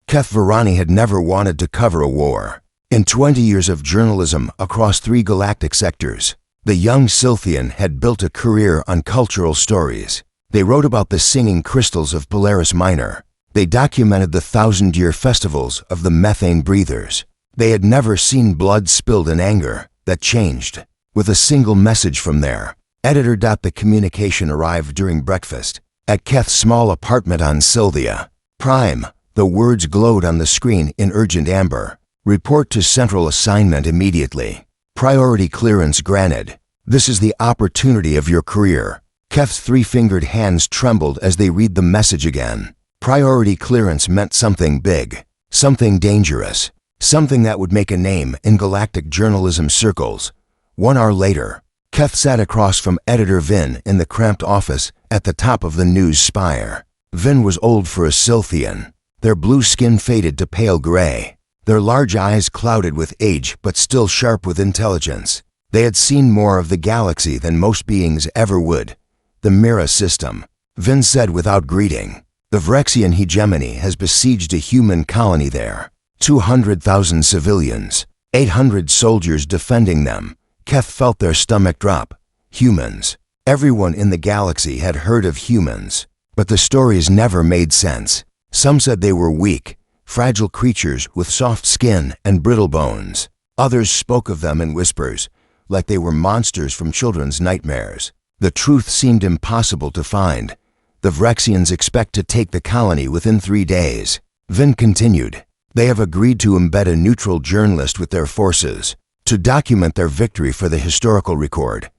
Keth Varani had never wanted to cover a war. In 20 years of journalism across 3 galactic sectors, the young Silthian had built a career on cultural stories. They wrote about the singing crystals of Polaris Minor. They documented the thousand-year festivals of the methane breathers. They had never seen blood spilled in anger that changed with a single message from there. Editor. The communication arrived during breakfast at Keth's small apartment on Sylvia. Prime. The words glowed on the screen in urgent amber. Report to central assignment immediately. Priority clearance granted. This is the opportunity of your career. Keth's 3-fingered hands trembled as they read the message again. Priority clearance meant something big, something dangerous, something that would make a name in galactic journalism circles. 1 hour later, Keth sat across from editor Vin in the cramped office at the top of the news spire. Vin was old for a Silthian. Their blue skin faded to pale gray, their large eyes clouded with age but still sharp with intelligence. They had seen more of the galaxy than most beings ever would. The Mira system, Vin said without greeting. The Vrexian hegemony has besieged a human colony there. 200,000 civilians, 800 soldiers defending them. Keth felt their stomach drop. Humans. Everyone in the galaxy had heard of humans, but the stories never made sense. Some said they were weak, fragile creatures with soft skin and brittle bones. Others spoke of them in whispers, like they were monsters from children's nightmares. The truth seemed impossible to find. The Vrexians expect to take the colony within 3 days. Vin continued. They have agreed to embed a neutral journalist with their forces to document their victory for the historical record.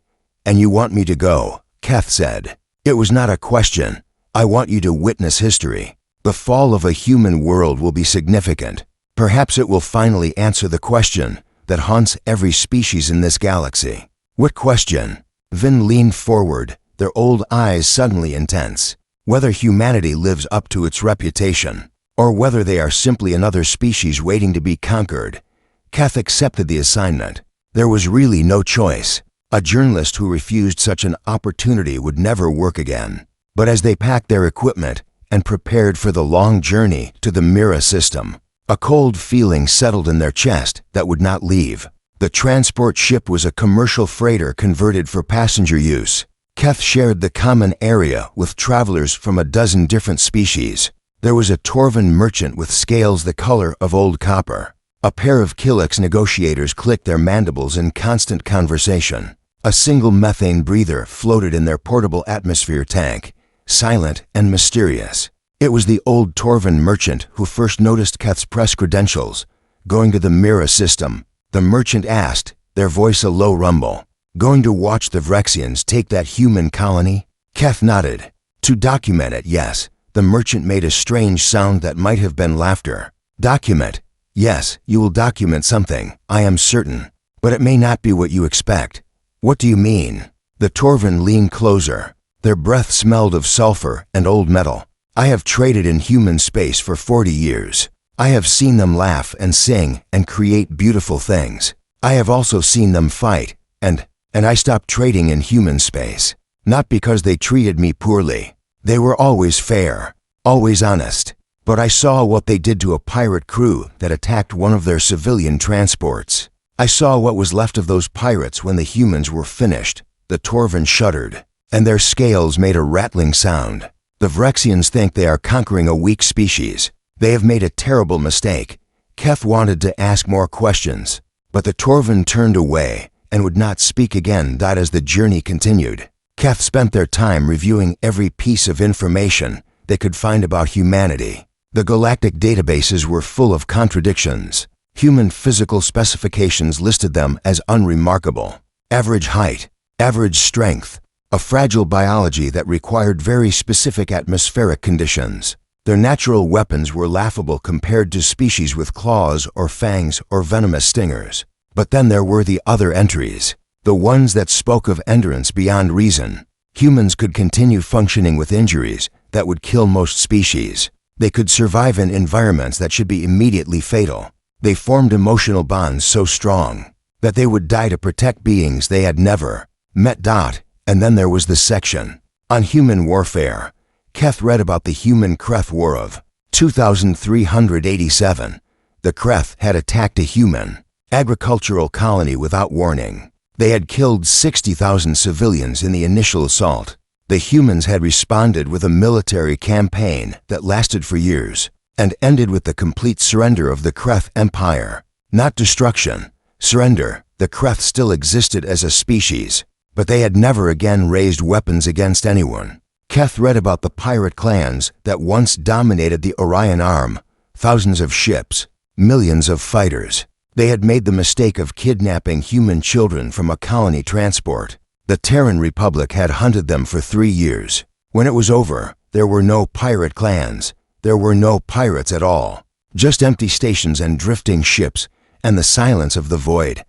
And you want me to go, Keth said. It was not a question. I want you to witness history. The fall of a human world will be significant. Perhaps it will finally answer the question that haunts every species in this galaxy. What question? Vin leaned forward, their old eyes suddenly intense. Whether humanity lives up to its reputation, or whether they are simply another species waiting to be conquered. Keth accepted the assignment. There was really no choice. A journalist who refused such an opportunity would never work again. But as they packed their equipment and prepared for the long journey to the Mira system, a cold feeling settled in their chest that would not leave. The transport ship was a commercial freighter converted for passenger use. Keth shared the common area with travelers from a dozen different species. There was a Torvan merchant with scales the color of old copper. A pair of Kilix negotiators clicked their mandibles in constant conversation. A single methane breather floated in their portable atmosphere tank, silent and mysterious. It was the old Torvan merchant who first noticed Keth's press credentials. Going to the Mira system, the merchant asked, their voice a low rumble. Going to watch the Vrexians take that human colony? Keth nodded. To document it, yes. The merchant made a strange sound that might have been laughter. Document? Yes, you will document something, I am certain. But it may not be what you expect. What do you mean? The Torvan leaned closer. Their breath smelled of sulfur and old metal. I have traded in human space for 40 years. I have seen them laugh and sing and create beautiful things. I have also seen them fight, and I stopped trading in human space. Not because they treated me poorly. They were always fair, always honest. But I saw what they did to a pirate crew that attacked one of their civilian transports. I saw what was left of those pirates when the humans were finished. The Torvan shuddered, and their scales made a rattling sound. The Vrexians think they are conquering a weak species. They have made a terrible mistake. Keth wanted to ask more questions, but the Torvan turned away and would not speak again. As the journey continued, Keth spent their time reviewing every piece of information they could find about humanity. The galactic databases were full of contradictions. Human physical specifications listed them as unremarkable. Average height, average strength, a fragile biology that required very specific atmospheric conditions. Their natural weapons were laughable compared to species with claws or fangs or venomous stingers. But then there were the other entries, the ones that spoke of endurance beyond reason. Humans could continue functioning with injuries that would kill most species. They could survive in environments that should be immediately fatal. They formed emotional bonds so strong that they would die to protect beings they had never met. And then there was the section on human warfare. Keth read about the human Kreth War of 2387. The Kreth had attacked a human agricultural colony without warning. They had killed 60,000 civilians in the initial assault. The humans had responded with a military campaign that lasted for years and ended with the complete surrender of the Kreth Empire. Not destruction, surrender. The Kreth still existed as a species, but they had never again raised weapons against anyone. Keth read about the pirate clans that once dominated the Orion Arm, thousands of ships, millions of fighters. They had made the mistake of kidnapping human children from a colony transport. The Terran Republic had hunted them for 3 years. When it was over, there were no pirate clans. There were no pirates at all. Just empty stations and drifting ships, and the silence of the void.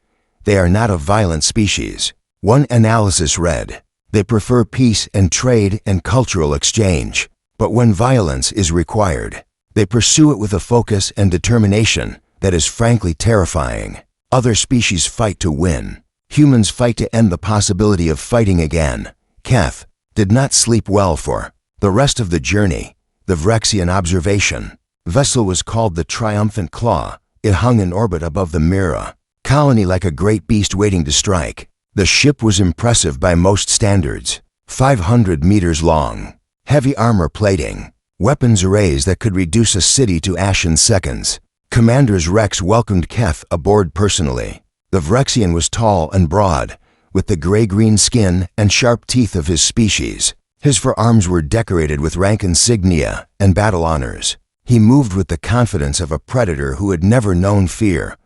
They are not a violent species. One analysis read, they prefer peace and trade and cultural exchange. But when violence is required, they pursue it with a focus and determination that is frankly terrifying. Other species fight to win. Humans fight to end the possibility of fighting again. Keth did not sleep well for the rest of the journey. The Vrexian observation vessel was called the Triumphant Claw. It hung in orbit above the Mira colony like a great beast waiting to strike. The ship was impressive by most standards. 500 meters long, heavy armor plating, weapons arrays that could reduce a city to ash in seconds. Commander's Rex welcomed Keth aboard personally. The Vrexian was tall and broad, with the gray-green skin and sharp teeth of his species. His forearms were decorated with rank insignia and battle honors. He moved with the confidence of a predator who had never known fear.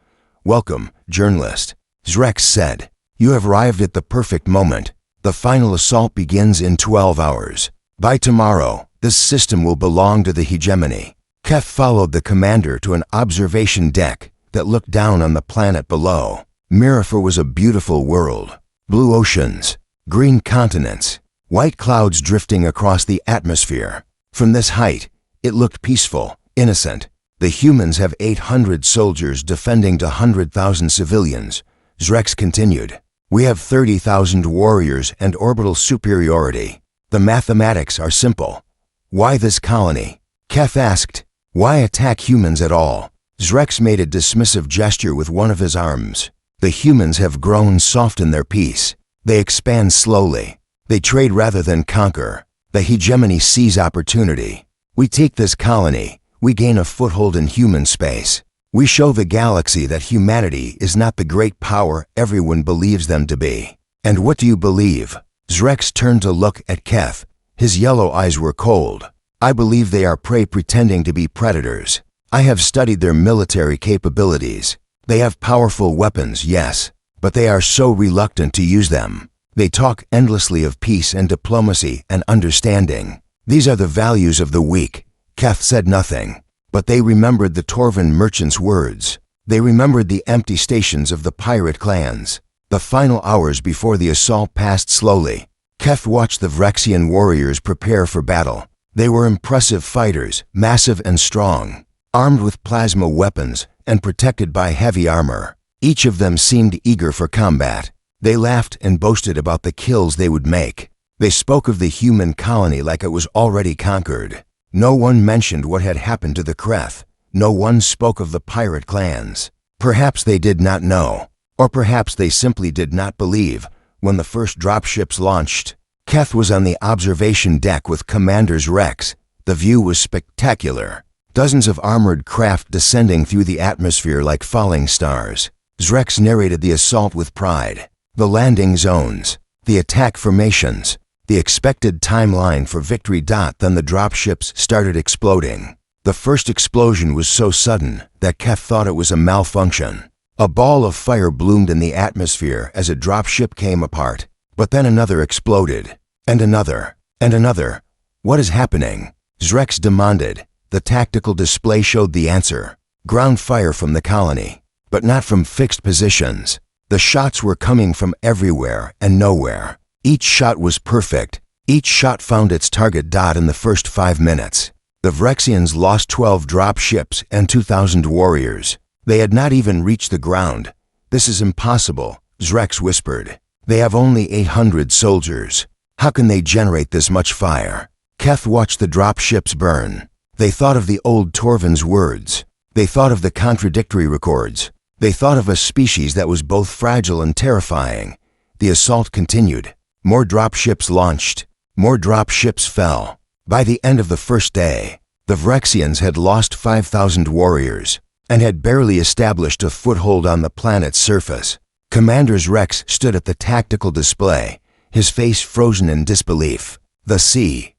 "Welcome, journalist," Rex said. "You have arrived at the perfect moment. The final assault begins in 12 hours. By tomorrow, this system will belong to the hegemony." Keth followed the commander to an observation deck that looked down on the planet below. Mirafor was a beautiful world. Blue oceans, green continents, white clouds drifting across the atmosphere. From this height, it looked peaceful, innocent. The humans have 800 soldiers defending 100,000 civilians. Rex continued. We have 30,000 warriors and orbital superiority. The mathematics are simple. Why this colony? Keth asked. Why attack humans at all? Rex made a dismissive gesture with one of his arms. The humans have grown soft in their peace. They expand slowly. They trade rather than conquer. The hegemony sees opportunity. We take this colony. We gain a foothold in human space. We show the galaxy that humanity is not the great power everyone believes them to be. And what do you believe? Rex turned to look at Keth. His yellow eyes were cold. I believe they are prey pretending to be predators. I have studied their military capabilities. They have powerful weapons, yes, but they are so reluctant to use them. They talk endlessly of peace and diplomacy and understanding. These are the values of the weak. Keth said nothing, but they remembered the Torvan merchants' words. They remembered the empty stations of the pirate clans. The final hours before the assault passed slowly. Keth watched the Vrexian warriors prepare for battle. They were impressive fighters, massive and strong, armed with plasma weapons and protected by heavy armor. Each of them seemed eager for combat. They laughed and boasted about the kills they would make. They spoke of the human colony like it was already conquered. No one mentioned what had happened to the Kreth. No one spoke of the pirate clans. Perhaps they did not know, or perhaps they simply did not believe when the first dropships launched. Keth was on the observation deck with Commander's Rex. The view was spectacular. Dozens of armored craft descending through the atmosphere like falling stars. Rex narrated the assault with pride. The landing zones, the attack formations, the expected timeline for victory. Then the dropships started exploding. The first explosion was so sudden that Keth thought it was a malfunction. A ball of fire bloomed in the atmosphere as a dropship came apart. But then another exploded, and another, and another. What is happening? Rex demanded. The tactical display showed the answer. Ground fire from the colony, but not from fixed positions. The shots were coming from everywhere and nowhere. Each shot was perfect. Each shot found its target. In the first 5 minutes, the Vrexians lost 12 drop ships and 2,000 warriors. They had not even reached the ground. This is impossible, Rex whispered. They have only 800 soldiers. How can they generate this much fire? Keth watched the drop ships burn. They thought of the old Torvin's words. They thought of the contradictory records. They thought of a species that was both fragile and terrifying. The assault continued. More dropships launched. More dropships fell. By the end of the first day, the Vrexians had lost 5,000 warriors and had barely established a foothold on the planet's surface. Commander Rex stood at the tactical display, his face frozen in disbelief. The sea.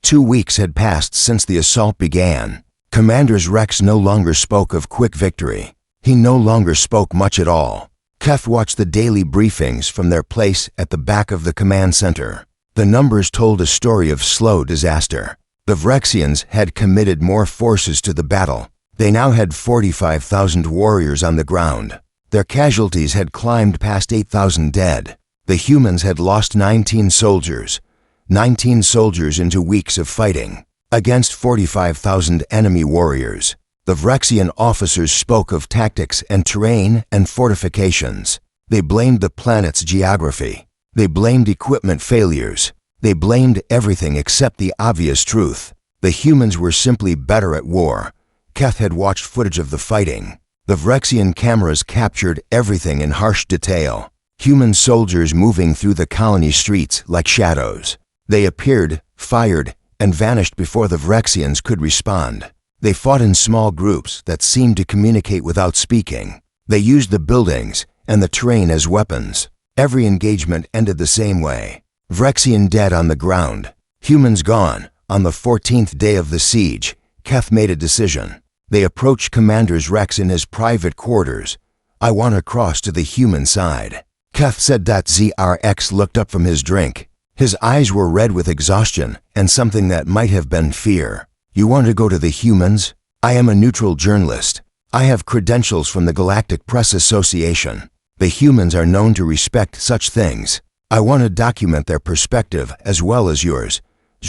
2 weeks had passed since the assault began. Commander Rex no longer spoke of quick victory. He no longer spoke much at all. Keth watched the daily briefings from their place at the back of the command center. The numbers told a story of slow disaster. The Vrexians had committed more forces to the battle. They now had 45,000 warriors on the ground. Their casualties had climbed past 8,000 dead. The humans had lost 19 soldiers. 19 soldiers into weeks of fighting, against 45,000 enemy warriors. The Vrexian officers spoke of tactics and terrain and fortifications. They blamed the planet's geography. They blamed equipment failures. They blamed everything except the obvious truth. The humans were simply better at war. Keth had watched footage of the fighting. The Vrexian cameras captured everything in harsh detail. Human soldiers moving through the colony streets like shadows. They appeared, fired, and vanished before the Vrexians could respond. They fought in small groups that seemed to communicate without speaking. They used the buildings and the terrain as weapons. Every engagement ended the same way. Vrexian dead on the ground. Humans gone. On the 14th day of the siege, Keth made a decision. They approached Commander Rex in his private quarters. "I want to cross to the human side." Keth said that. Zrx looked up from his drink. His eyes were red with exhaustion and something that might have been fear. "You want to go to the humans? I am a neutral journalist. I have credentials from the Galactic Press Association. The humans are known to respect such things. I want to document their perspective as well as yours."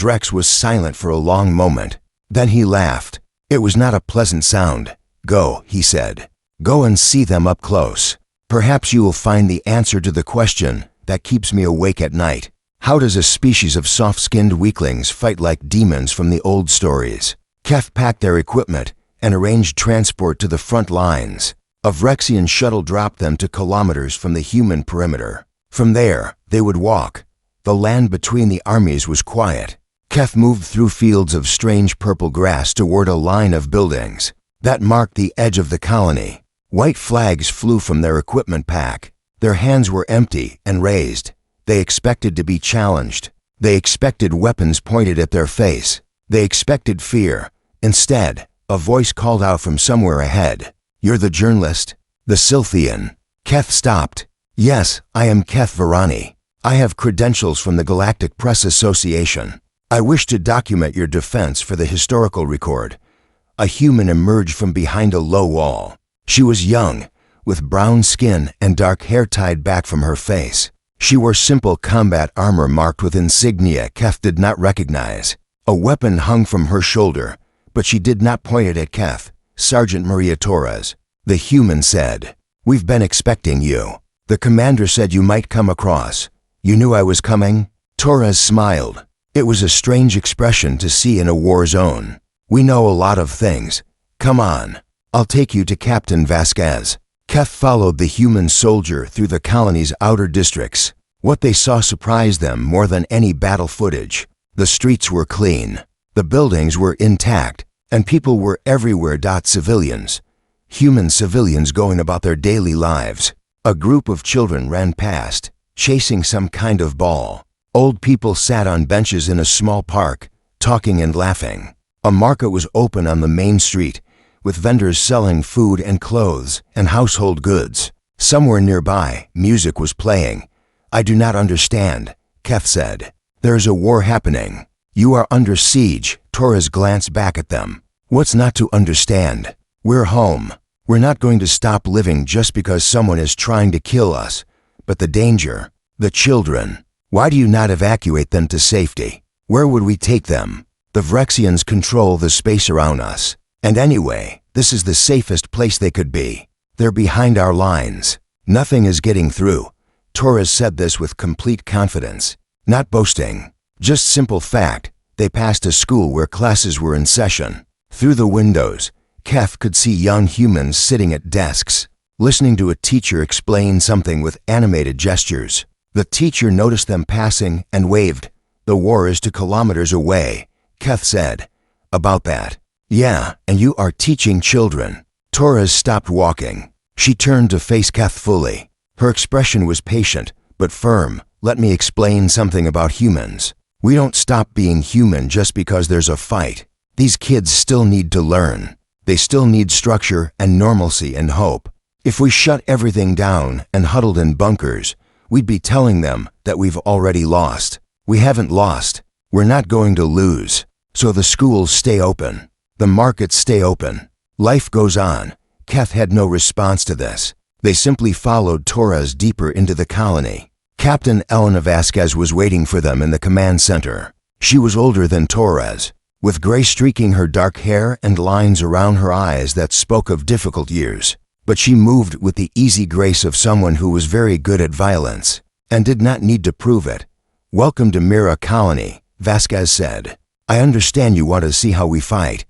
Rex was silent for a long moment. Then he laughed. It was not a pleasant sound. "Go," he said. "Go and see them up close. Perhaps you will find the answer to the question that keeps me awake at night. How does a species of soft-skinned weaklings fight like demons from the old stories?" Keth packed their equipment and arranged transport to the front lines. A Vrexian shuttle dropped them to kilometers from the human perimeter. From there, they would walk. The land between the armies was quiet. Keth moved through fields of strange purple grass toward a line of buildings that marked the edge of the colony. White flags flew from their equipment pack. Their hands were empty and raised. They expected to be challenged. They expected weapons pointed at their face. They expected fear. Instead, a voice called out from somewhere ahead. "You're the journalist?" "The Sylthian." Keth stopped. "Yes, I am Keth Varani. I have credentials from the Galactic Press Association. I wish to document your defense for the historical record." A human emerged from behind a low wall. She was young, with brown skin and dark hair tied back from her face. She wore simple combat armor marked with insignia Keth did not recognize. A weapon hung from her shoulder, but she did not point it at Keth. "Sergeant Maria Torres." The human said. "We've been expecting you. The commander said you might come across. You knew I was coming?" Torres smiled. It was a strange expression to see in a war zone. "We know a lot of things. Come on. I'll take you to Captain Vasquez." Keth followed the human soldier through the colony's outer districts. What they saw surprised them more than any battle footage. The streets were clean. The buildings were intact, and people were everywhere. Civilians. Human civilians going about their daily lives. A group of children ran past, chasing some kind of ball. Old people sat on benches in a small park, talking and laughing. A market was open on the main street, with vendors selling food and clothes and household goods. Somewhere nearby, music was playing. "I do not understand," Keth said. "There is a war happening. You are under siege." Torres glanced back at them. "What's not to understand? We're home. We're not going to stop living just because someone is trying to kill us. But the danger, the children, why do you not evacuate them to safety? Where would we take them? The Vrexians control the space around us. And anyway, this is the safest place they could be. They're behind our lines. Nothing is getting through." Torres said this with complete confidence. Not boasting. Just simple fact. They passed a school where classes were in session. Through the windows, Keth could see young humans sitting at desks, listening to a teacher explain something with animated gestures. The teacher noticed them passing and waved. "The war is 2 kilometers away," Keth said. "About that." "Yeah, and you are teaching children." Torres stopped walking. She turned to face Keth fully. Her expression was patient, but firm. "Let me explain something about humans. We don't stop being human just because there's a fight. These kids still need to learn. They still need structure and normalcy and hope. If we shut everything down and huddled in bunkers, we'd be telling them that we've already lost. We haven't lost. We're not going to lose. So the schools stay open. The markets stay open. Life goes on." Keth had no response to this. They simply followed Torres deeper into the colony. Captain Elena Vasquez was waiting for them in the command center. She was older than Torres, with gray streaking her dark hair and lines around her eyes that spoke of difficult years. But she moved with the easy grace of someone who was very good at violence and did not need to prove it. "Welcome to Mira Colony," Vasquez said. "I understand you want to see how we fight."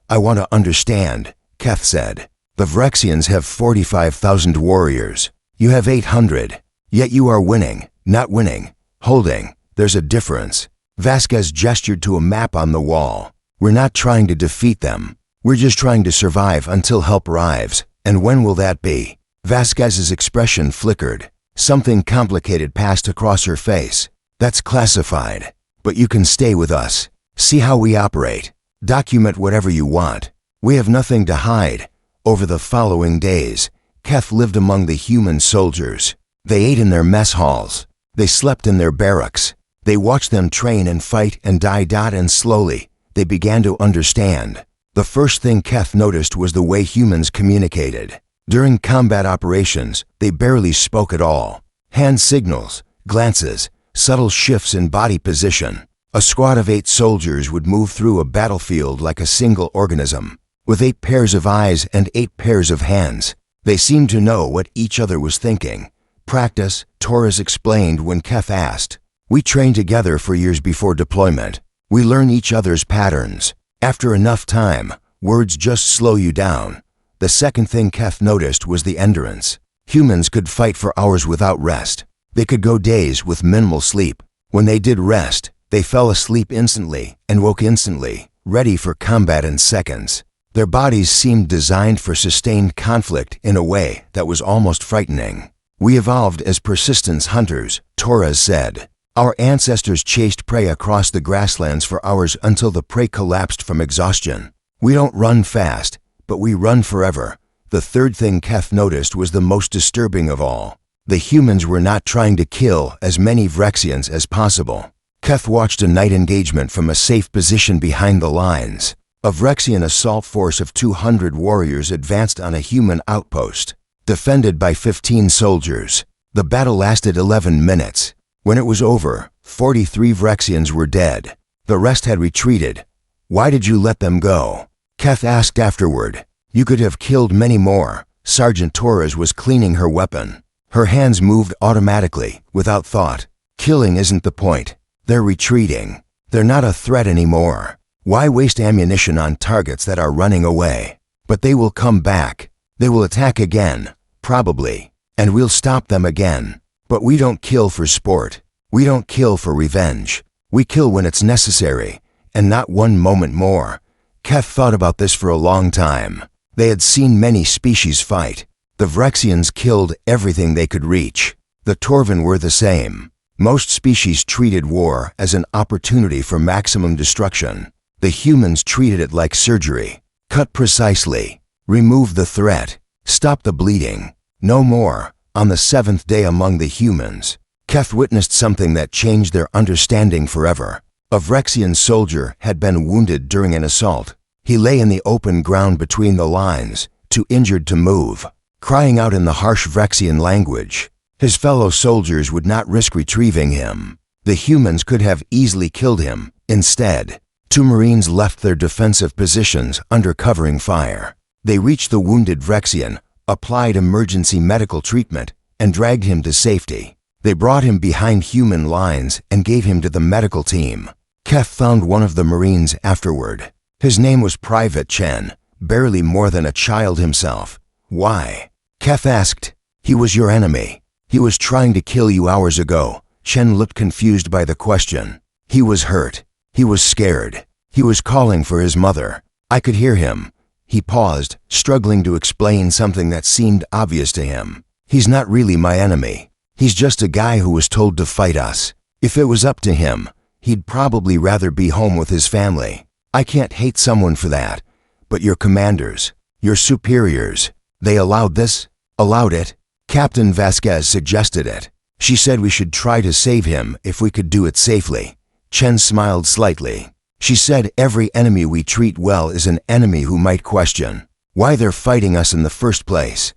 "I want to understand," Keth said. "The Vrexians have 45,000 warriors. You have 800. Yet you are winning, not winning, holding. There's a difference." Vasquez gestured to a map on the wall. "We're not trying to defeat them. We're just trying to survive until help arrives. And when will that be?" Vasquez's expression flickered. Something complicated passed across her face. "That's classified. But you can stay with us. See how we operate. Document whatever you want. We have nothing to hide." Over the following days, Keth lived among the human soldiers. They ate in their mess halls. They slept in their barracks. They watched them train and fight and die. And slowly, they began to understand. The first thing Keth noticed was the way humans communicated. During combat operations, they barely spoke at all. Hand signals, glances, subtle shifts in body position. A squad of 8 soldiers would move through a battlefield like a single organism, with 8 pairs of eyes and 8 pairs of hands. They seemed to know what each other was thinking. "Practice," Torres explained when Keth asked. "We train together for years before deployment. We learn each other's patterns. After enough time, words just slow you down." The second thing Keth noticed was the endurance. Humans could fight for hours without rest. They could go days with minimal sleep. When they did rest, they fell asleep instantly and woke instantly, ready for combat in seconds. Their bodies seemed designed for sustained conflict in a way that was almost frightening. "We evolved as persistence hunters," Torres said. "Our ancestors chased prey across the grasslands for hours until the prey collapsed from exhaustion. We don't run fast, but we run forever." The third thing Keth noticed was the most disturbing of all. The humans were not trying to kill as many Vrexians as possible. Keth watched a night engagement from a safe position behind the lines. A Vrexian assault force of 200 warriors advanced on a human outpost, defended by 15 soldiers. The battle lasted 11 minutes. When it was over, 43 Vrexians were dead. The rest had retreated. "Why did you let them go?" Keth asked afterward. "You could have killed many more." Sergeant Torres was cleaning her weapon. Her hands moved automatically, without thought. "Killing isn't the point. They're retreating. They're not a threat anymore. Why waste ammunition on targets that are running away? But they will come back. They will attack again, probably, and we'll stop them again. But we don't kill for sport. We don't kill for revenge. We kill when it's necessary, and not one moment more." Keth thought about this for a long time. They had seen many species fight. The Vrexians killed everything they could reach. The Torvan were the same. Most species treated war as an opportunity for maximum destruction. The humans treated it like surgery. Cut precisely. Remove the threat. Stop the bleeding. No more. On the 7th day among the humans, Keth witnessed something that changed their understanding forever. A Vrexian soldier had been wounded during an assault. He lay in the open ground between the lines, too injured to move, crying out in the harsh Vrexian language. His fellow soldiers would not risk retrieving him. The humans could have easily killed him. Instead, 2 Marines left their defensive positions under covering fire. They reached the wounded Vrexian, applied emergency medical treatment, and dragged him to safety. They brought him behind human lines and gave him to the medical team. Kef found one of the Marines afterward. His name was Private Chen, barely more than a child himself. Why? Kef asked. He was your enemy. He was trying to kill you hours ago. Chen looked confused by the question. He was hurt. He was scared. He was calling for his mother. I could hear him. He paused, struggling to explain something that seemed obvious to him. He's not really my enemy. He's just a guy who was told to fight us. If it was up to him, he'd probably rather be home with his family. I can't hate someone for that. But your commanders, your superiors, they allowed this? Allowed it? Captain Vasquez suggested it. She said we should try to save him if we could do it safely. Chen smiled slightly. She said every enemy we treat well is an enemy who might question why they're fighting us in the first place.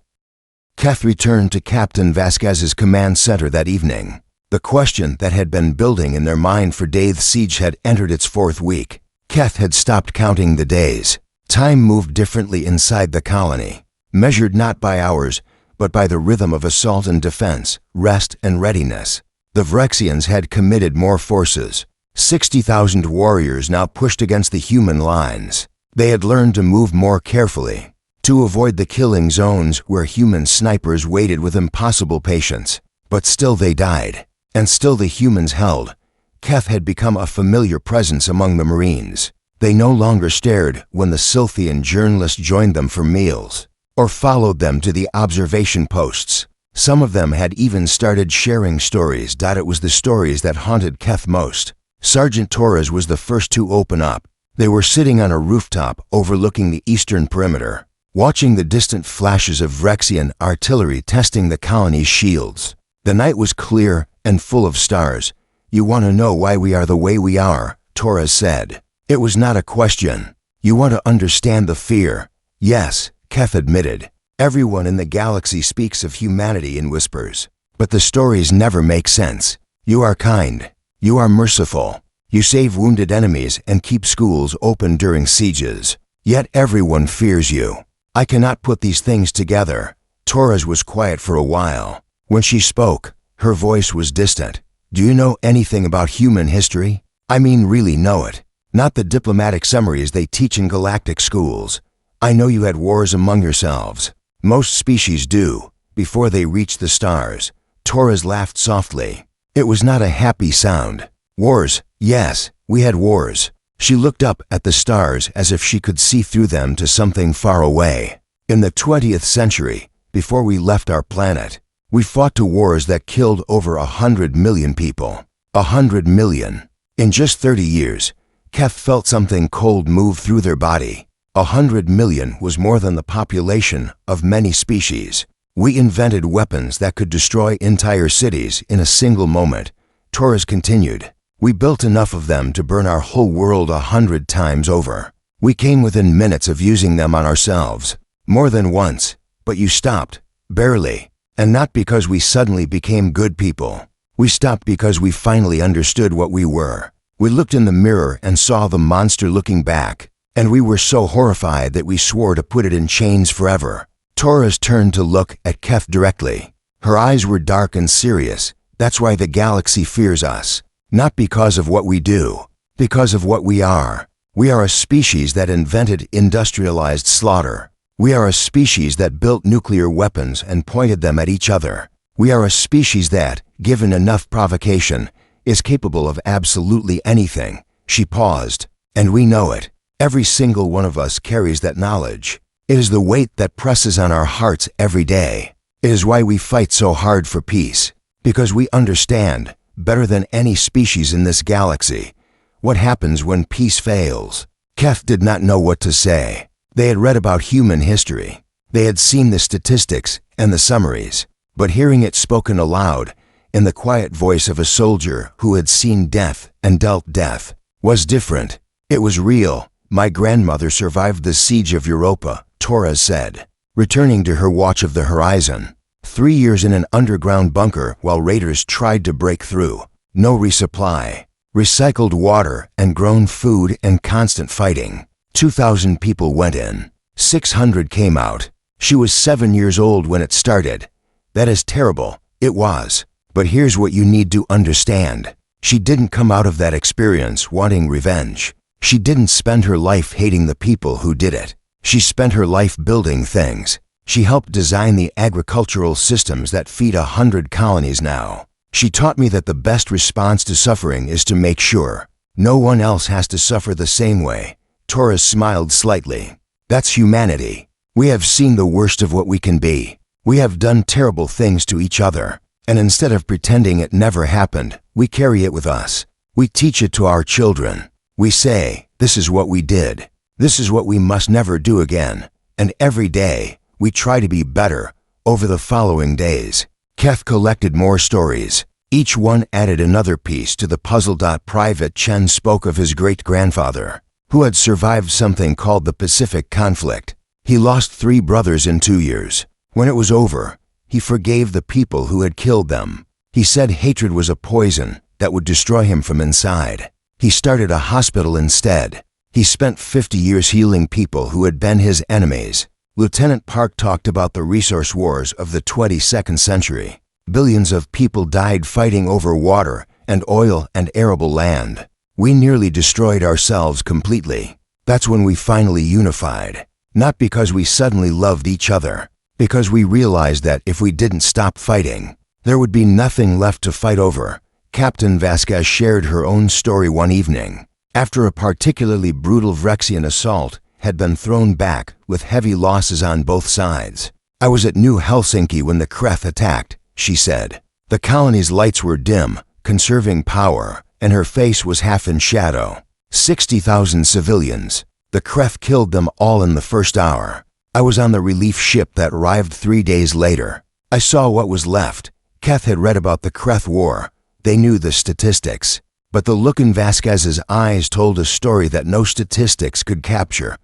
Kef returned to Captain Vasquez's command center that evening. The question that had been building in their mind for days the siege had entered its fourth week. Kef had stopped counting the days. Time moved differently inside the colony, measured not by hours, but by the rhythm of assault and defense, rest and readiness. The Vrexians had committed more forces. 60,000 warriors now pushed against the human lines. They had learned to move more carefully, to avoid the killing zones where human snipers waited with impossible patience. But still they died, and still the humans held. Kef had become a familiar presence among the Marines. They no longer stared when the Sylthian journalists joined them for meals, or followed them to the observation posts. Some of them had even started sharing stories. It was the stories that haunted Kef most. Sergeant Torres was the first to open up. They were sitting on a rooftop overlooking the eastern perimeter, watching the distant flashes of Vrexian artillery testing the colony's shields. The night was clear and full of stars. You want to know why we are the way we are, Torres said. It was not a question. You want to understand the fear. Yes, Kef admitted. Everyone in the galaxy speaks of humanity in whispers. But the stories never make sense. You are kind. You are merciful. You save wounded enemies and keep schools open during sieges. Yet everyone fears you. I cannot put these things together. Torres was quiet for a while. When she spoke, her voice was distant. Do you know anything about human history? I mean really know it. Not the diplomatic summaries they teach in galactic schools. I know you had wars among yourselves. Most species do, before they reach the stars. Torres laughed softly. It was not a happy sound. Wars, yes, we had wars. She looked up at the stars as if she could see through them to something far away. In the 20th century, before we left our planet, we fought to wars that killed over 100 million people. 100 million. In just 30 years, Kef felt something cold move through their body. 100 million was more than the population of many species. We invented weapons that could destroy entire cities in a single moment. Torres continued. We built enough of them to burn our whole world 100 times over. We came within minutes of using them on ourselves. More than once. But you stopped. Barely. And not because we suddenly became good people. We stopped because we finally understood what we were. We looked in the mirror and saw the monster looking back. And we were so horrified that we swore to put it in chains forever. Torres turned to look at Kef directly. Her eyes were dark and serious. That's why the galaxy fears us. Not because of what we do. Because of what we are. We are a species that invented industrialized slaughter. We are a species that built nuclear weapons and pointed them at each other. We are a species that, given enough provocation, is capable of absolutely anything. She paused. And we know it. Every single one of us carries that knowledge. It is the weight that presses on our hearts every day. It is why we fight so hard for peace. Because we understand, better than any species in this galaxy, what happens when peace fails. Kef did not know what to say. They had read about human history. They had seen the statistics and the summaries. But hearing it spoken aloud, in the quiet voice of a soldier who had seen death and dealt death, was different. It was real. My grandmother survived the siege of Europa, Torres said, returning to her watch of the horizon. 3 years in an underground bunker while raiders tried to break through. No resupply. Recycled water and grown food and constant fighting. 2,000 people went in. 600 came out. She was 7 years old when it started. That is terrible. It was. But here's what you need to understand. She didn't come out of that experience wanting revenge. She didn't spend her life hating the people who did it. She spent her life building things. She helped design the agricultural systems that feed 100 colonies now. She taught me that the best response to suffering is to make sure no one else has to suffer the same way. Taurus smiled slightly. That's humanity. We have seen the worst of what we can be. We have done terrible things to each other. And instead of pretending it never happened, we carry it with us. We teach it to our children. We say, this is what we did. This is what we must never do again. And every day, we try to be better. Over the following days, Keth collected more stories. Each one added another piece to the puzzle. Private Chen spoke of his great-grandfather, who had survived something called the Pacific Conflict. He lost 3 brothers in 2 years. When it was over, he forgave the people who had killed them. He said hatred was a poison that would destroy him from inside. He started a hospital instead. He spent 50 years healing people who had been his enemies. Lieutenant Park talked about the resource wars of the 22nd century. Billions of people died fighting over water and oil and arable land. We nearly destroyed ourselves completely. That's when we finally unified. Not because we suddenly loved each other, because we realized that if we didn't stop fighting, there would be nothing left to fight over. Captain Vasquez shared her own story one evening. After a particularly brutal Vrexian assault had been thrown back with heavy losses on both sides. I was at New Helsinki when the Kreth attacked, she said. The colony's lights were dim, conserving power, and her face was half in shadow. 60,000 civilians. The Kreth killed them all in the first hour. I was on the relief ship that arrived 3 days later. I saw what was left. Keth had read about the Kreth War. They knew the statistics. But the look in Vasquez's eyes told a story that no statistics could capture.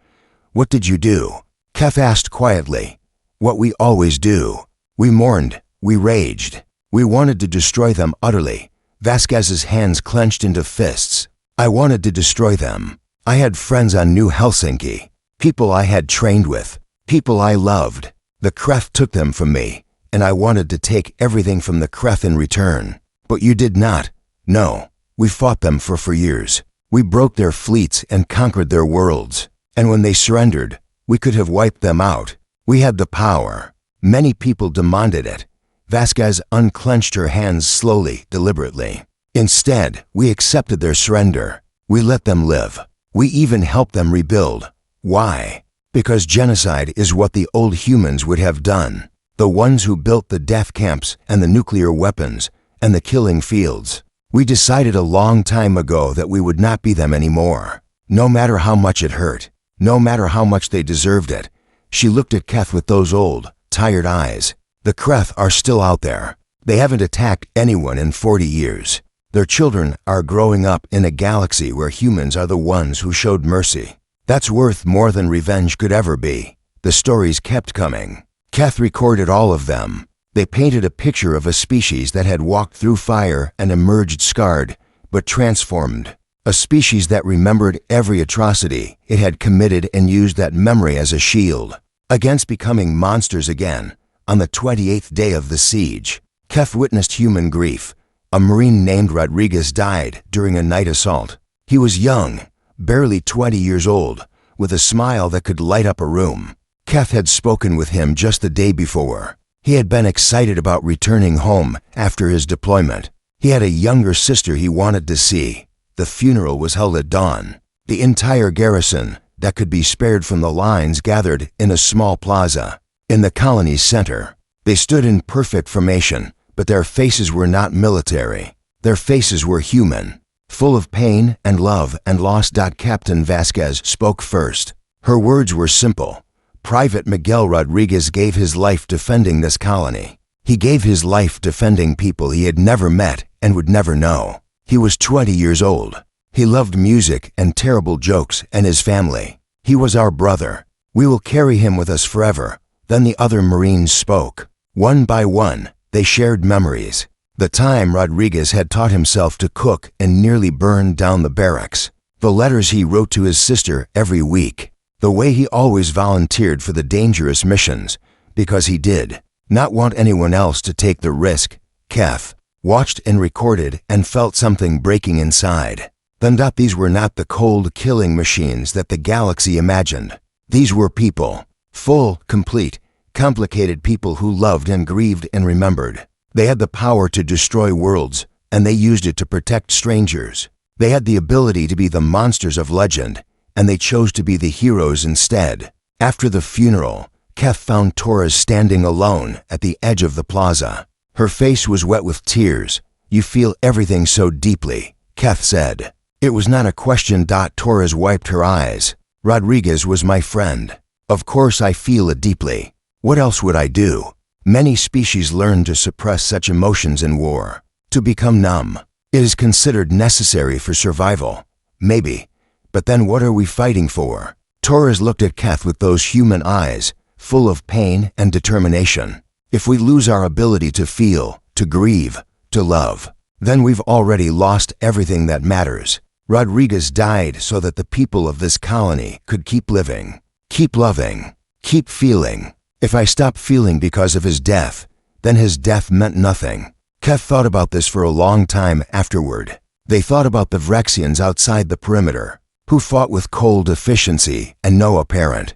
What did you do? Keth asked quietly. What we always do. We mourned. We raged. We wanted to destroy them utterly. Vasquez's hands clenched into fists. I wanted to destroy them. I had friends on New Helsinki. People I had trained with. People I loved. The Kreth took them from me, and I wanted to take everything from the Kreth in return. But you did not. No. We fought them for years. We broke their fleets and conquered their worlds. And when they surrendered, we could have wiped them out. We had the power. Many people demanded it. Vasquez unclenched her hands slowly, deliberately. Instead, we accepted their surrender. We let them live. We even helped them rebuild. Why? Because genocide is what the old humans would have done. The ones who built the death camps and the nuclear weapons and the killing fields. We decided a long time ago that we would not be them anymore. No matter how much it hurt. No matter how much they deserved it. She looked at Keth with those old, tired eyes. The Kreth are still out there. They haven't attacked anyone in 40 years. Their children are growing up in a galaxy where humans are the ones who showed mercy. That's worth more than revenge could ever be. The stories kept coming. Keth recorded all of them. They painted a picture of a species that had walked through fire and emerged scarred, but transformed. A species that remembered every atrocity it had committed and used that memory as a shield against becoming monsters again. On the 28th day of the siege, Keth witnessed human grief. A Marine named Rodriguez died during a night assault. He was young, barely 20 years old, with a smile that could light up a room. Keth had spoken with him just the day before. He had been excited about returning home after his deployment. He had a younger sister he wanted to see. The funeral was held at dawn. The entire garrison that could be spared from the lines gathered in a small plaza in the colony's center. They stood in perfect formation, but their faces were not military. Their faces were human, full of pain and love and loss. Captain Vasquez spoke first. Her words were simple. Private Miguel Rodriguez gave his life defending this colony. He gave his life defending people he had never met and would never know. He was 20 years old. He loved music and terrible jokes and his family. He was our brother. We will carry him with us forever. Then the other Marines spoke. One by one, they shared memories. The time Rodriguez had taught himself to cook and nearly burned down the barracks. The letters he wrote to his sister every week. The way he always volunteered for the dangerous missions, because he did not want anyone else to take the risk. Keth, watched and recorded, and felt something breaking inside. Then these were not the cold killing machines that the galaxy imagined. These were people. Full, complete, complicated people who loved and grieved and remembered. They had the power to destroy worlds, and they used it to protect strangers. They had the ability to be the monsters of legend, and they chose to be the heroes instead. After the funeral, Keth found Torres standing alone at the edge of the plaza. Her face was wet with tears. "You feel everything so deeply," Keth said. It was not a question. Torres wiped her eyes. "Rodriguez was my friend. Of course I feel it deeply. What else would I do? Many species learn to suppress such emotions in war, to become numb. It is considered necessary for survival. Maybe. But then what are we fighting for?" Torres looked at Keth with those human eyes, full of pain and determination. "If we lose our ability to feel, to grieve, to love, then we've already lost everything that matters. Rodriguez died so that the people of this colony could keep living, keep loving, keep feeling. If I stop feeling because of his death, then his death meant nothing." Keth thought about this for a long time afterward. They thought about the Vrexians outside the perimeter, who fought with cold efficiency and no apparent.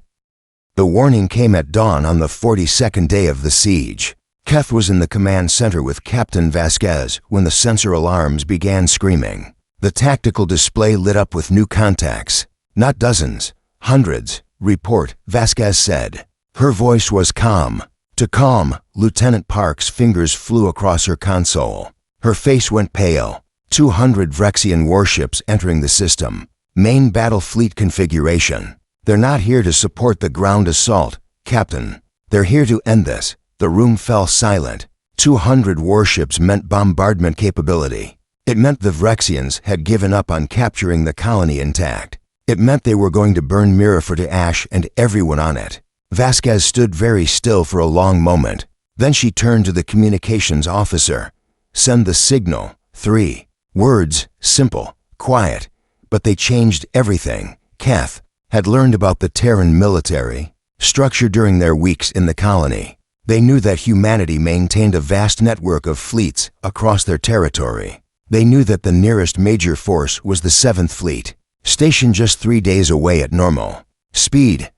The warning came at dawn on the 42nd day of the siege. Keth was in the command center with Captain Vasquez when the sensor alarms began screaming. The tactical display lit up with new contacts. "Not dozens, hundreds. Report," Vasquez said. Her voice was calm. To calm, Lieutenant Park's fingers flew across her console. Her face went pale. 200 Vrexian warships entering the system. Main battle fleet configuration. "They're not here to support the ground assault, Captain. They're here to end this." The room fell silent. 200 warships meant bombardment capability. It meant the Vrexians had given up on capturing the colony intact. It meant they were going to burn Mirafor to ash and everyone on it. Vasquez stood very still for a long moment. Then she turned to the communications officer. "Send the signal." 3 words, simple, quiet, but they changed everything. Keth had learned about the Terran military structure during their weeks in the colony. They knew that humanity maintained a vast network of fleets across their territory. They knew that the nearest major force was the 7th Fleet, stationed just 3 days away at normal speed.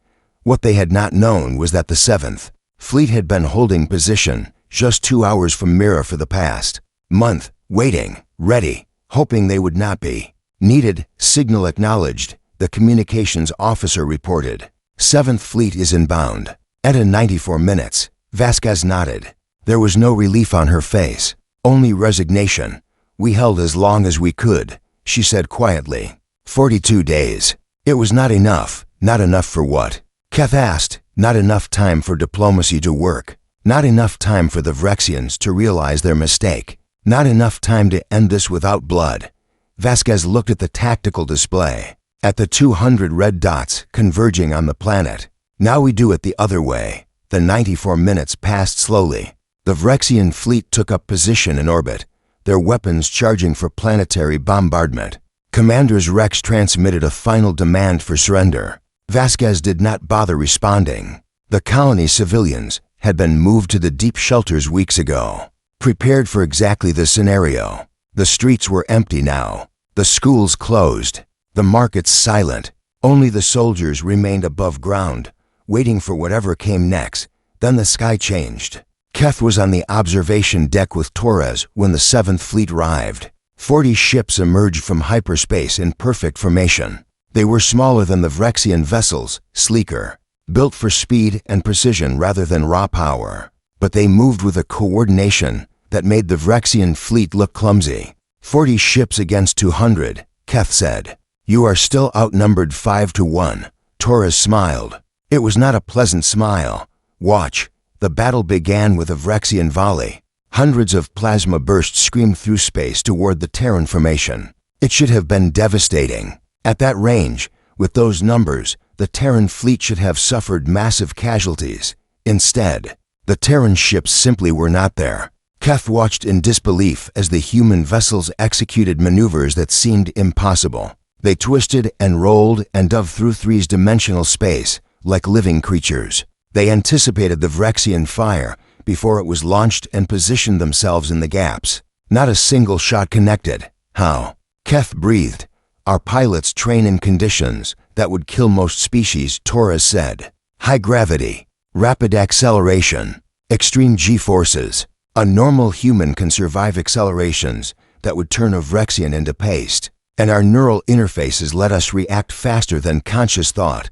What they had not known was that the 7th Fleet had been holding position just 2 hours from Mira for the past month, waiting, ready, hoping they would not be needed. Signal acknowledged, the communications officer reported. 7th Fleet is inbound. At 94 minutes, Vasquez nodded. There was no relief on her face, only resignation. "We held as long as we could," she said quietly. 42 days. It was not enough. Not enough for what? Keth asked. Not enough time for diplomacy to work. Not enough time for the Vrexians to realize their mistake. Not enough time to end this without blood. Vasquez looked at the tactical display, at the 200 red dots converging on the planet. "Now we do it the other way." The 94 minutes passed slowly. The Vrexian fleet took up position in orbit, their weapons charging for planetary bombardment. Commander's Rex transmitted a final demand for surrender. Vasquez did not bother responding. The colony civilians had been moved to the deep shelters weeks ago, prepared for exactly this scenario. The streets were empty now, the schools closed, the markets silent. Only the soldiers remained above ground, waiting for whatever came next. Then the sky changed. Keth was on the observation deck with Torres when the 7th Fleet arrived. 40 ships emerged from hyperspace in perfect formation. They were smaller than the Vrexian vessels, sleeker, built for speed and precision rather than raw power. But they moved with a coordination that made the Vrexian fleet look clumsy. 40 ships against 200, Keth said. "You are still outnumbered 5-1. Torres smiled. It was not a pleasant smile. "Watch." The battle began with a Vrexian volley. Hundreds of plasma bursts screamed through space toward the Terran formation. It should have been devastating. At that range, with those numbers, the Terran fleet should have suffered massive casualties. Instead, the Terran ships simply were not there. Keth watched in disbelief as the human vessels executed maneuvers that seemed impossible. They twisted and rolled and dove through three-dimensional space like living creatures. They anticipated the Vrexian fire before it was launched and positioned themselves in the gaps. Not a single shot connected. How? Keth breathed. Our pilots train in conditions that would kill most species, Torres said. High gravity, rapid acceleration, extreme G-forces. A normal human can survive accelerations that would turn a Vrexian into paste. And our neural interfaces let us react faster than conscious thought.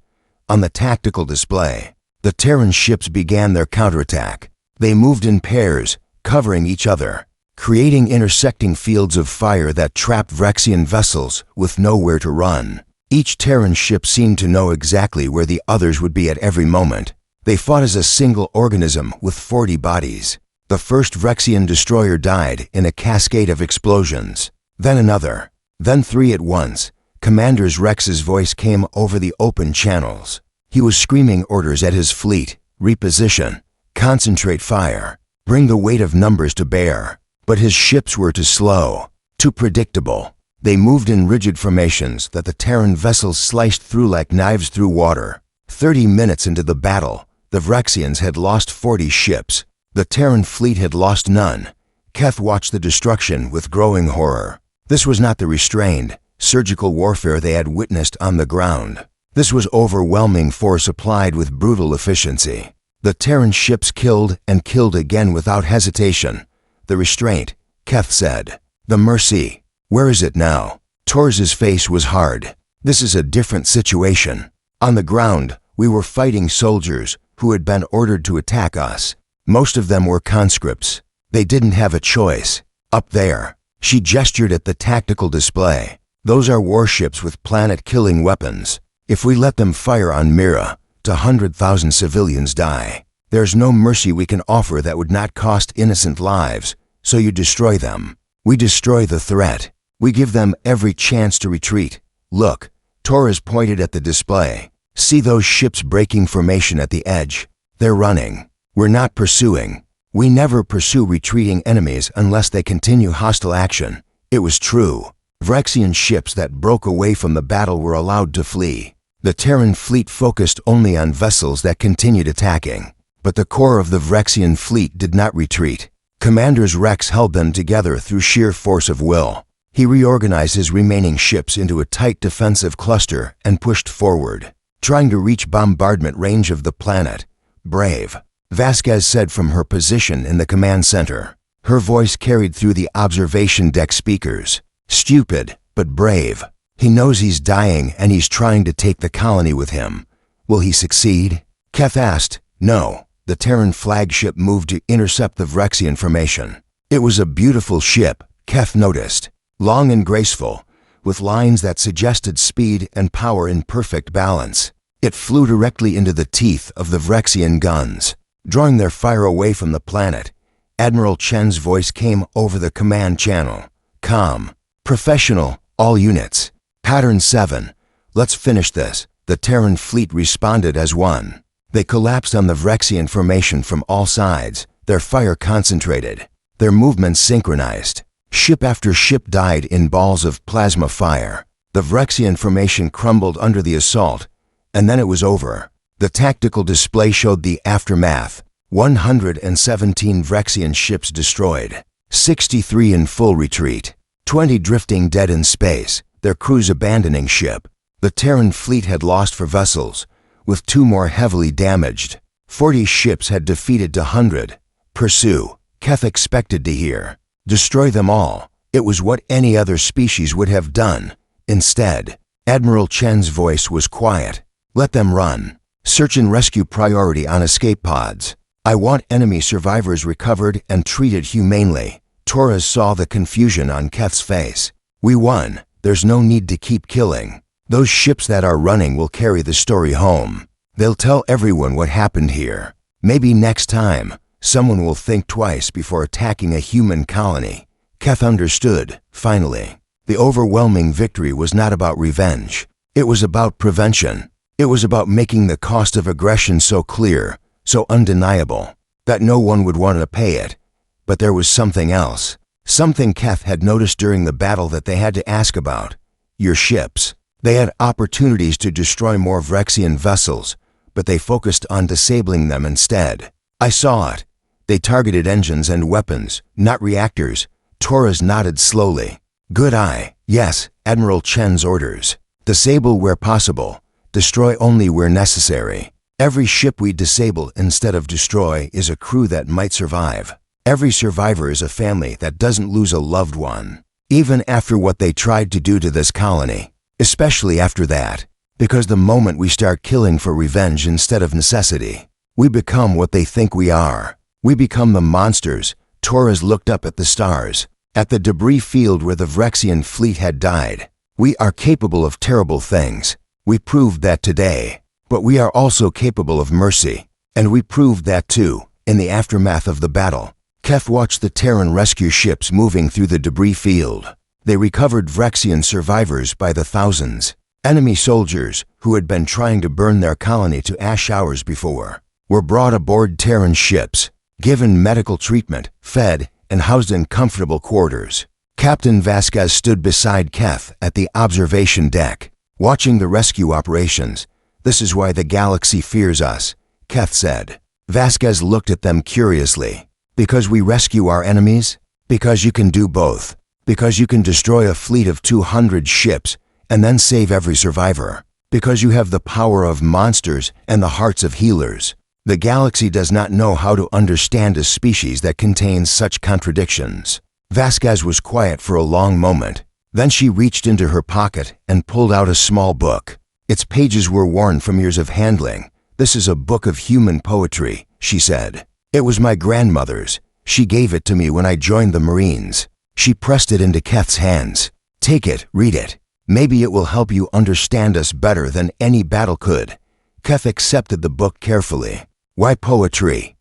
On the tactical display, the Terran ships began their counterattack. They moved in pairs, covering each other, creating intersecting fields of fire that trapped Vrexian vessels with nowhere to run. Each Terran ship seemed to know exactly where the others would be at every moment. They fought as a single organism with 40 bodies. The first Vrexian destroyer died in a cascade of explosions. Then another. Then 3 at once. Commander Rex's voice came over the open channels. He was screaming orders at his fleet. Reposition. Concentrate fire. Bring the weight of numbers to bear. But his ships were too slow. Too predictable. They moved in rigid formations that the Terran vessels sliced through like knives through water. 30 minutes into the battle, the Vrexians had lost 40 ships. The Terran fleet had lost none. Keth watched the destruction with growing horror. This was not the restrained, surgical warfare they had witnessed on the ground. This was overwhelming force applied with brutal efficiency. The Terran ships killed and killed again without hesitation. The restraint, Keth said. The mercy. Where is it now? Torres's face was hard. This is a different situation. On the ground, we were fighting soldiers who had been ordered to attack us. Most of them were conscripts. They didn't have a choice. Up there. She gestured at the tactical display. Those are warships with planet-killing weapons. If we let them fire on Mira, 100,000 civilians die. There's no mercy we can offer that would not cost innocent lives, so you destroy them. We destroy the threat. We give them every chance to retreat. Look, Torres pointed at the display. See those ships breaking formation at the edge? They're running. We're not pursuing. We never pursue retreating enemies unless they continue hostile action. It was true. Vrexian ships that broke away from the battle were allowed to flee. The Terran fleet focused only on vessels that continued attacking. But the core of the Vrexian fleet did not retreat. Commander Rex held them together through sheer force of will. He reorganized his remaining ships into a tight defensive cluster and pushed forward, trying to reach bombardment range of the planet. Brave, Vasquez said from her position in the command center. Her voice carried through the observation deck speakers. Stupid, but brave. He knows he's dying and he's trying to take the colony with him. Will he succeed? Keth asked. No. The Terran flagship moved to intercept the Vrexian formation. It was a beautiful ship, Keth noticed. Long and graceful, with lines that suggested speed and power in perfect balance. It flew directly into the teeth of the Vrexian guns, drawing their fire away from the planet. Admiral Chen's voice came over the command channel. Calm. Professional, all units. Pattern 7. Let's finish this. The Terran fleet responded as one. They collapsed on the Vrexian formation from all sides, their fire concentrated, their movements synchronized. Ship after ship died in balls of plasma fire. The Vrexian formation crumbled under the assault, and then it was over. The tactical display showed the aftermath. 117 Vrexian ships destroyed, 63 in full retreat, 20 drifting dead in space, their crews abandoning ship. The Terran fleet had lost 4 vessels, with 2 more heavily damaged. 40 ships had defeated 100. Pursue, Keth expected to hear. Destroy them all. It was what any other species would have done. Instead, Admiral Chen's voice was quiet. Let them run. Search and rescue priority on escape pods. I want enemy survivors recovered and treated humanely. Torres saw the confusion on Keth's face. We won. There's no need to keep killing. Those ships that are running will carry the story home. They'll tell everyone what happened here. Maybe next time, someone will think twice before attacking a human colony. Keth understood, finally. The overwhelming victory was not about revenge. It was about prevention. It was about making the cost of aggression so clear, so undeniable, that no one would want to pay it. But there was something else. Something Keth had noticed during the battle that they had to ask about. Your ships. They had opportunities to destroy more Vrexian vessels, but they focused on disabling them instead. I saw it. They targeted engines and weapons, not reactors. Torres nodded slowly. Good eye. Yes, Admiral Chen's orders. Disable where possible. Destroy only where necessary. Every ship we disable instead of destroy is a crew that might survive. Every survivor is a family that doesn't lose a loved one. Even after what they tried to do to this colony. Especially after that. Because the moment we start killing for revenge instead of necessity, we become what they think we are. We become the monsters. Torres looked up at the stars, at the debris field where the Vrexian fleet had died. We are capable of terrible things. We proved that today. But we are also capable of mercy. And we proved that too, in the aftermath of the battle. Kef watched the Terran rescue ships moving through the debris field. They recovered Vrexian survivors by the thousands. Enemy soldiers, who had been trying to burn their colony to ash hours before, were brought aboard Terran ships, given medical treatment, fed, and housed in comfortable quarters. Captain Vasquez stood beside Kef at the observation deck, watching the rescue operations. This is why the galaxy fears us, Kef said. Vasquez looked at them curiously. Because we rescue our enemies? Because you can do both. Because you can destroy a fleet of 200 ships and then save every survivor. Because you have the power of monsters and the hearts of healers. The galaxy does not know how to understand a species that contains such contradictions. Vasquez was quiet for a long moment. Then she reached into her pocket and pulled out a small book. Its pages were worn from years of handling. This is a book of human poetry, she said. It was my grandmother's. She gave it to me when I joined the Marines. She pressed it into Kef's hands. Take it, read it. Maybe it will help you understand us better than any battle could. Kef accepted the book carefully. Why poetry?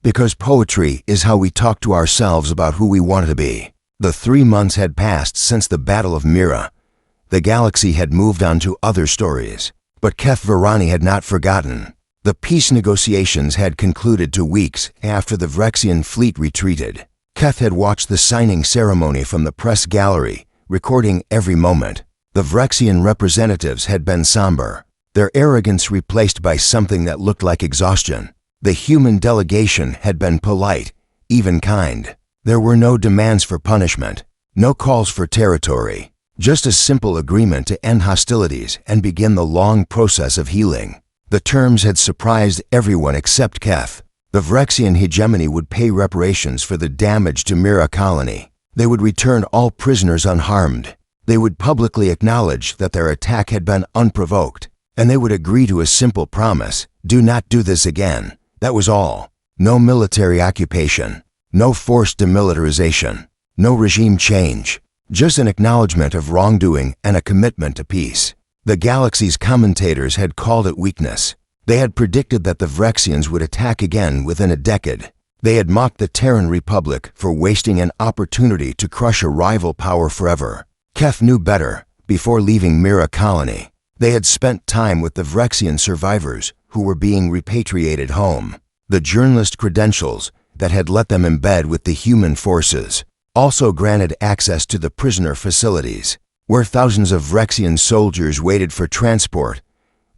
Because poetry is how we talk to ourselves about who we want to be. The 3 months had passed since the Battle of Mira. The galaxy had moved on to other stories. But Kef Virani had not forgotten. The peace negotiations had concluded 2 weeks after the Vrexian fleet retreated. Kef had watched the signing ceremony from the press gallery, recording every moment. The Vrexian representatives had been somber, their arrogance replaced by something that looked like exhaustion. The human delegation had been polite, even kind. There were no demands for punishment, no calls for territory, just a simple agreement to end hostilities and begin the long process of healing. The terms had surprised everyone except Kef. The Vrexian hegemony would pay reparations for the damage to Mira colony. They would return all prisoners unharmed. They would publicly acknowledge that their attack had been unprovoked, and they would agree to a simple promise: do not do this again. That was all. No military occupation, no forced demilitarization, no regime change, just an acknowledgement of wrongdoing and a commitment to peace. The galaxy's commentators had called it weakness. They had predicted that the Vrexians would attack again within a decade. They had mocked the Terran Republic for wasting an opportunity to crush a rival power forever. Kef knew better. Before leaving Mira colony, they had spent time with the Vrexian survivors who were being repatriated home. The journalist credentials that had let them embed with the human forces also granted access to the prisoner facilities, where thousands of Vrexian soldiers waited for transport.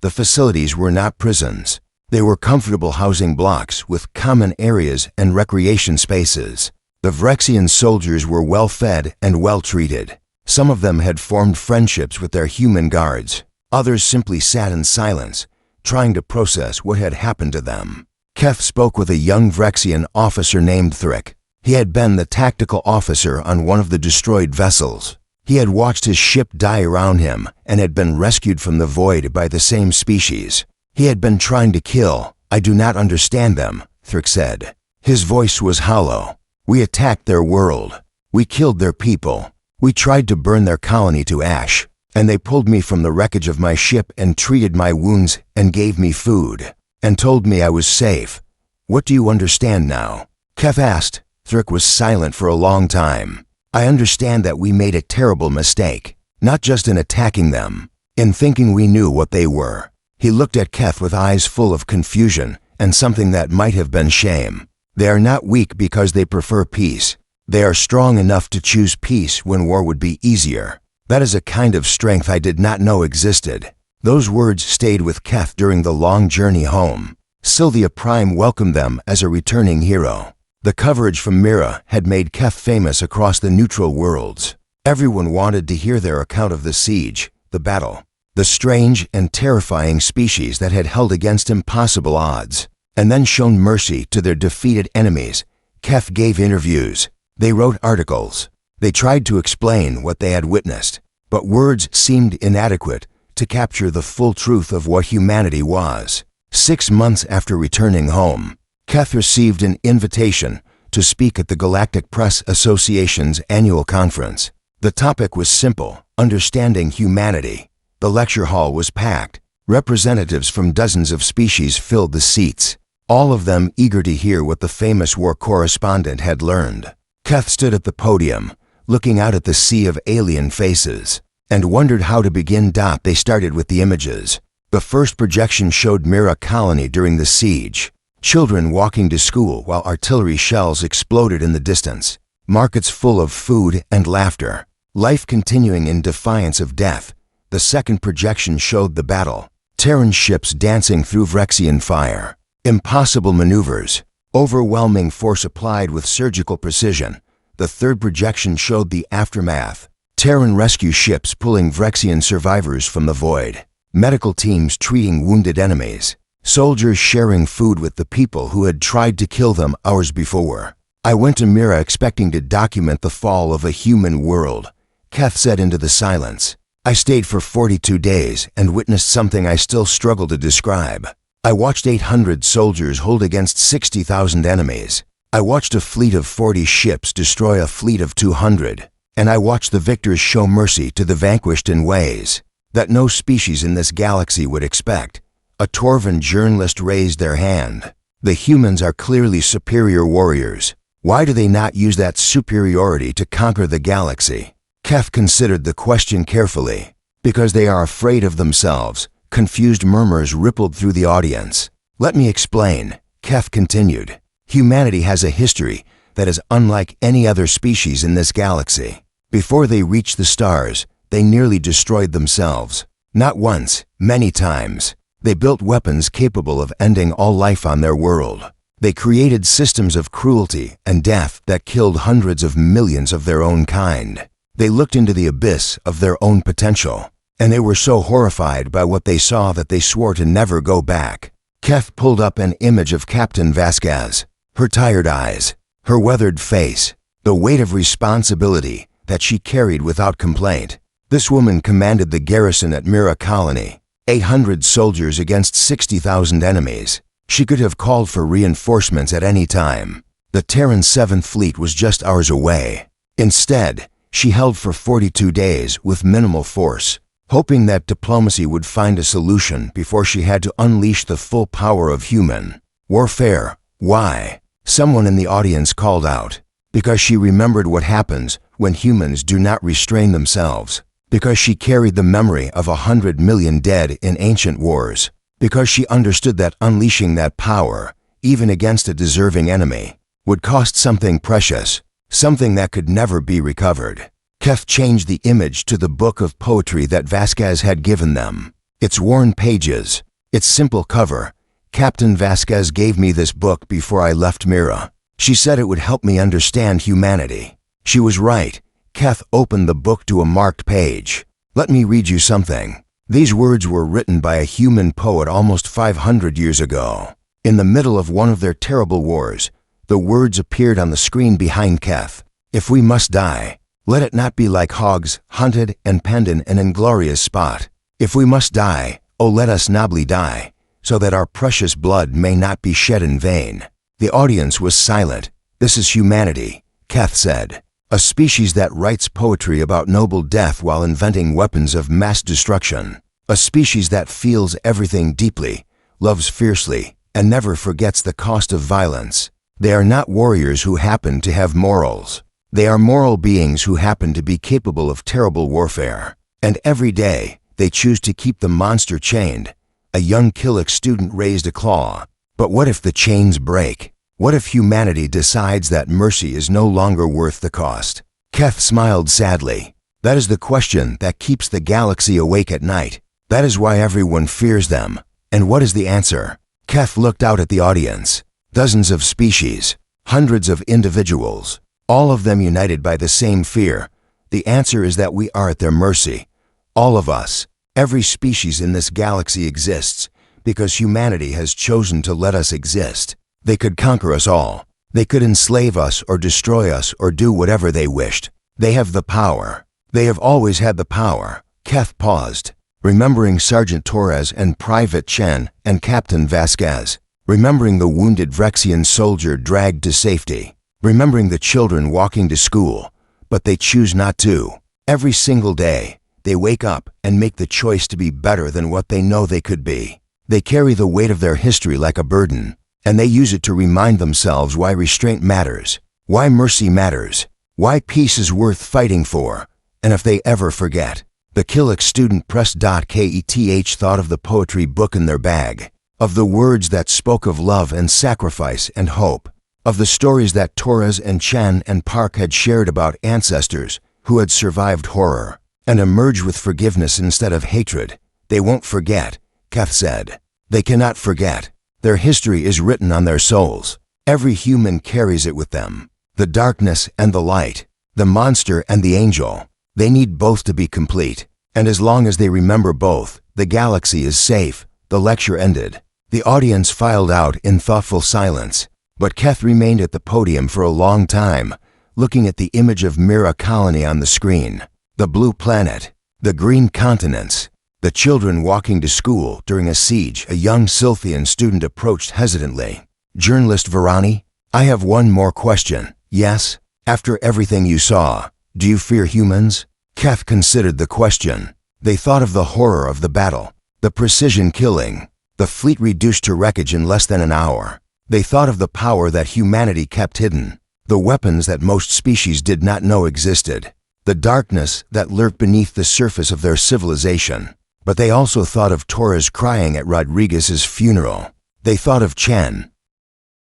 The facilities were not prisons. They were comfortable housing blocks with common areas and recreation spaces. The Vrexian soldiers were well fed and well treated. Some of them had formed friendships with their human guards. Others simply sat in silence, trying to process what had happened to them. Kef spoke with a young Vrexian officer named Thrick. He had been the tactical officer on one of the destroyed vessels. He had watched his ship die around him and had been rescued from the void by the same species. He had been trying to kill. I do not understand them, Thrick said. His voice was hollow. We attacked their world. We killed their people. We tried to burn their colony to ash, and they pulled me from the wreckage of my ship and treated my wounds and gave me food, and told me I was safe. What do you understand now? Kef asked. Thrick was silent for a long time. I understand that we made a terrible mistake, not just in attacking them, in thinking we knew what they were. He looked at Kef with eyes full of confusion and something that might have been shame. They are not weak because they prefer peace. They are strong enough to choose peace when war would be easier. That is a kind of strength I did not know existed. Those words stayed with Kef during the long journey home. Sylvia Prime welcomed them as a returning hero. The coverage from Mira had made Keth famous across the neutral worlds. Everyone wanted to hear their account of the siege, the battle, the strange and terrifying species that had held against impossible odds, and then shown mercy to their defeated enemies. Keth gave interviews. They wrote articles. They tried to explain what they had witnessed, but words seemed inadequate to capture the full truth of what humanity was. 6 months after returning home, Keth received an invitation to speak at the Galactic Press Association's annual conference. The topic was simple: understanding humanity. The lecture hall was packed. Representatives from dozens of species filled the seats, all of them eager to hear what the famous war correspondent had learned. Keth stood at the podium, looking out at the sea of alien faces, and wondered how to begin. They started with the images. The first projection showed Mira colony during the siege. Children walking to school while artillery shells exploded in the distance. Markets full of food and laughter. Life continuing in defiance of death. The second projection showed the battle. Terran ships dancing through Vrexian fire. Impossible maneuvers. Overwhelming force applied with surgical precision. The third projection showed the aftermath. Terran rescue ships pulling Vrexian survivors from the void. Medical teams treating wounded enemies. Soldiers sharing food with the people who had tried to kill them hours before. I went to Mira expecting to document the fall of a human world, Keth said into the silence. I stayed for 42 days and witnessed something I still struggle to describe. I watched 800 soldiers hold against 60,000 enemies. I watched a fleet of 40 ships destroy a fleet of 200. And I watched the victors show mercy to the vanquished in ways that no species in this galaxy would expect. A Torvan journalist raised their hand. The humans are clearly superior warriors. Why do they not use that superiority to conquer the galaxy? Keth considered the question carefully. Because they are afraid of themselves. Confused murmurs rippled through the audience. Let me explain, Keth continued. Humanity has a history that is unlike any other species in this galaxy. Before they reached the stars, they nearly destroyed themselves. Not once, many times. They built weapons capable of ending all life on their world. They created systems of cruelty and death that killed hundreds of millions of their own kind. They looked into the abyss of their own potential, and they were so horrified by what they saw that they swore to never go back. Keth pulled up an image of Captain Vasquez. Her tired eyes, her weathered face, the weight of responsibility that she carried without complaint. This woman commanded the garrison at Mira Colony. 800 soldiers against 60,000 enemies. She could have called for reinforcements at any time. The Terran 7th Fleet was just hours away. Instead, she held for 42 days with minimal force, hoping that diplomacy would find a solution before she had to unleash the full power of human warfare. Why? Someone in the audience called out. Because she remembered what happens when humans do not restrain themselves. Because she carried the memory of 100 million dead in ancient wars. Because she understood that unleashing that power, even against a deserving enemy, would cost something precious, something that could never be recovered. Keth changed the image to the book of poetry that Vasquez had given them. Its worn pages, its simple cover. Captain Vasquez gave me this book before I left Mira. She said it would help me understand humanity. She was right. Keth opened the book to a marked page. Let me read you something. These words were written by a human poet almost 500 years ago. In the middle of one of their terrible wars, the words appeared on the screen behind Keth. If we must die, let it not be like hogs, hunted and penned in an inglorious spot. If we must die, oh let us nobly die, so that our precious blood may not be shed in vain. The audience was silent. This is humanity, Keth said. A species that writes poetry about noble death while inventing weapons of mass destruction. A species that feels everything deeply, loves fiercely, and never forgets the cost of violence. They are not warriors who happen to have morals. They are moral beings who happen to be capable of terrible warfare. And every day, they choose to keep the monster chained. A young Killick student raised a claw. But what if the chains break? What if humanity decides that mercy is no longer worth the cost? Keth smiled sadly. That is the question that keeps the galaxy awake at night. That is why everyone fears them. And what is the answer? Keth looked out at the audience. Dozens of species, Hundreds of individuals, all of them united by the same fear. The answer is that we are at their mercy. All of us, every species in this galaxy exists because humanity has chosen to let us exist. They could conquer us all. They could enslave us or destroy us or do whatever they wished. They have the power. They have always had the power. Keth paused, remembering Sergeant Torres and Private Chen and Captain Vasquez, remembering the wounded Vrexian soldier dragged to safety, remembering the children walking to school, but they choose not to. Every single day, they wake up and make the choice to be better than what they know they could be. They carry the weight of their history like a burden, and they use it to remind themselves why restraint matters, why mercy matters, why peace is worth fighting for. And if they ever forget, the Killick student Keth thought of the poetry book in their bag, of the words that spoke of love and sacrifice and hope, of the stories that Torres and Chen and Park had shared about ancestors who had survived horror and emerged with forgiveness instead of hatred. They won't forget, Keth said. They cannot forget. Their history is written on their souls. Every human carries it with them. The darkness and the light, the monster and the angel. They need both to be complete. And as long as they remember both, the galaxy is safe. The lecture ended. The audience filed out in thoughtful silence, but Keth remained at the podium for a long time, looking at the image of Mira Colony on the screen. The blue planet, the green continents, the children walking to school during a siege. A young Sylthian student approached hesitantly. Journalist Varani, I have one more question. Yes? After everything you saw, do you fear humans? Keth considered the question. They thought of the horror of the battle, the precision killing, the fleet reduced to wreckage in less than an hour. They thought of the power that humanity kept hidden, the weapons that most species did not know existed, the darkness that lurked beneath the surface of their civilization. But they also thought of Torres crying at Rodriguez's funeral. They thought of Chen,